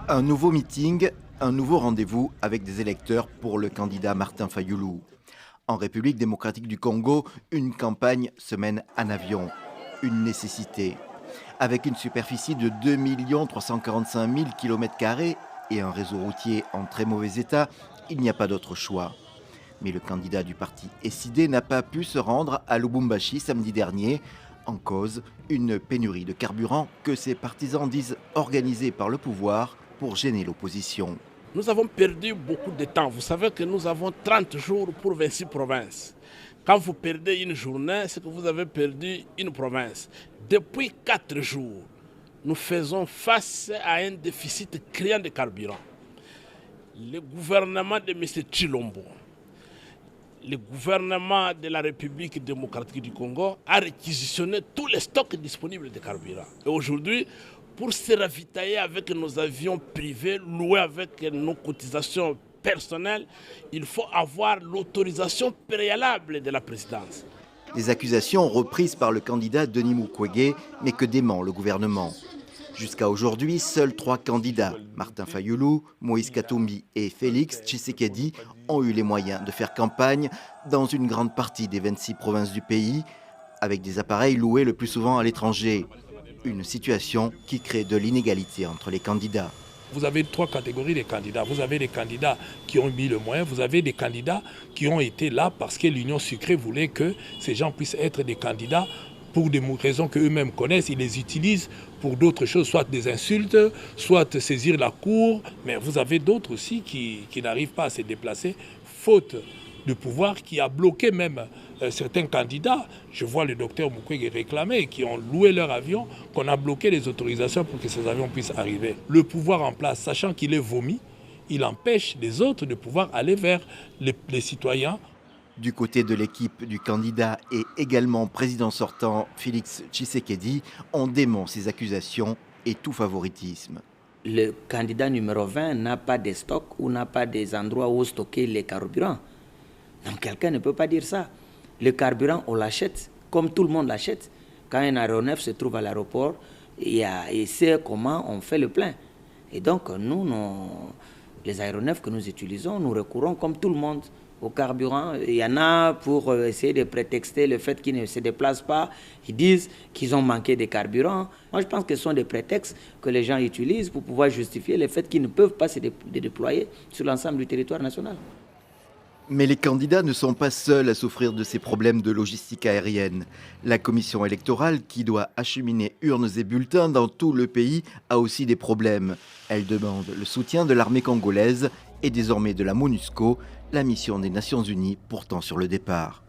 Un nouveau meeting, un nouveau rendez-vous avec des électeurs pour le candidat Martin Fayulu. En République démocratique du Congo, une campagne se mène en avion. Une nécessité. Avec une superficie de 2 345 000 km² et un réseau routier en très mauvais état, il n'y a pas d'autre choix. Mais le candidat du parti SID n'a pas pu se rendre à Lubumbashi samedi dernier. En cause, une pénurie de carburant que ses partisans disent organisée par le pouvoir pour gêner l'opposition. Nous avons perdu beaucoup de temps. Vous savez que nous avons 30 jours pour 26 provinces. Quand vous perdez une journée, c'est que vous avez perdu une province. Depuis 4 jours, nous faisons face à un déficit criant de carburant. Le gouvernement de M. Tshilombo, le gouvernement de la République démocratique du Congo a réquisitionné tous les stocks disponibles de carburant. Et aujourd'hui, pour se ravitailler avec nos avions privés, loués avec nos cotisations personnelles, il faut avoir l'autorisation préalable de la présidence. Des accusations reprises par le candidat Denis Mukwege, mais que dément le gouvernement. Jusqu'à aujourd'hui, seuls 3 candidats, Martin Fayulu, Moïse Katumbi et Félix Tshisekedi, ont eu les moyens de faire campagne dans une grande partie des 26 provinces du pays, avec des appareils loués le plus souvent à l'étranger. Une situation qui crée de l'inégalité entre les candidats. Vous avez 3 catégories de candidats. Vous avez des candidats qui ont mis le moyen, vous avez des candidats qui ont été là parce que l'Union sucrée voulait que ces gens puissent être des candidats pour des raisons qu'eux-mêmes connaissent. Ils les utilisent pour d'autres choses, soit des insultes, soit saisir la cour. Mais vous avez d'autres aussi qui n'arrivent pas à se déplacer, faute de pouvoir, qui a bloqué même certains candidats. Je vois le docteur Mukwege réclamer, qui ont loué leur avion, qu'on a bloqué les autorisations pour que ces avions puissent arriver. Le pouvoir en place, sachant qu'il est vomi, il empêche les autres de pouvoir aller vers les citoyens. Du côté de l'équipe du candidat et également président sortant Félix Tshisekedi, on dément ces accusations et tout favoritisme. Le candidat numéro 20 n'a pas de stock ou n'a pas des endroits où stocker les carburants. Donc quelqu'un ne peut pas dire ça. Le carburant, on l'achète, comme tout le monde l'achète. Quand un aéronef se trouve à l'aéroport, il sait comment on fait le plein. Et donc nous, les aéronefs que nous utilisons, nous recourons comme tout le monde au carburant. Il y en a pour essayer de prétexter le fait qu'ils ne se déplacent pas. Ils disent qu'ils ont manqué de carburant. Moi, je pense que ce sont des prétextes que les gens utilisent pour pouvoir justifier le fait qu'ils ne peuvent pas se déployer sur l'ensemble du territoire national. Mais les candidats ne sont pas seuls à souffrir de ces problèmes de logistique aérienne. La commission électorale, qui doit acheminer urnes et bulletins dans tout le pays, a aussi des problèmes. Elle demande le soutien de l'armée congolaise et désormais de la MONUSCO, la mission des Nations Unies pourtant sur le départ.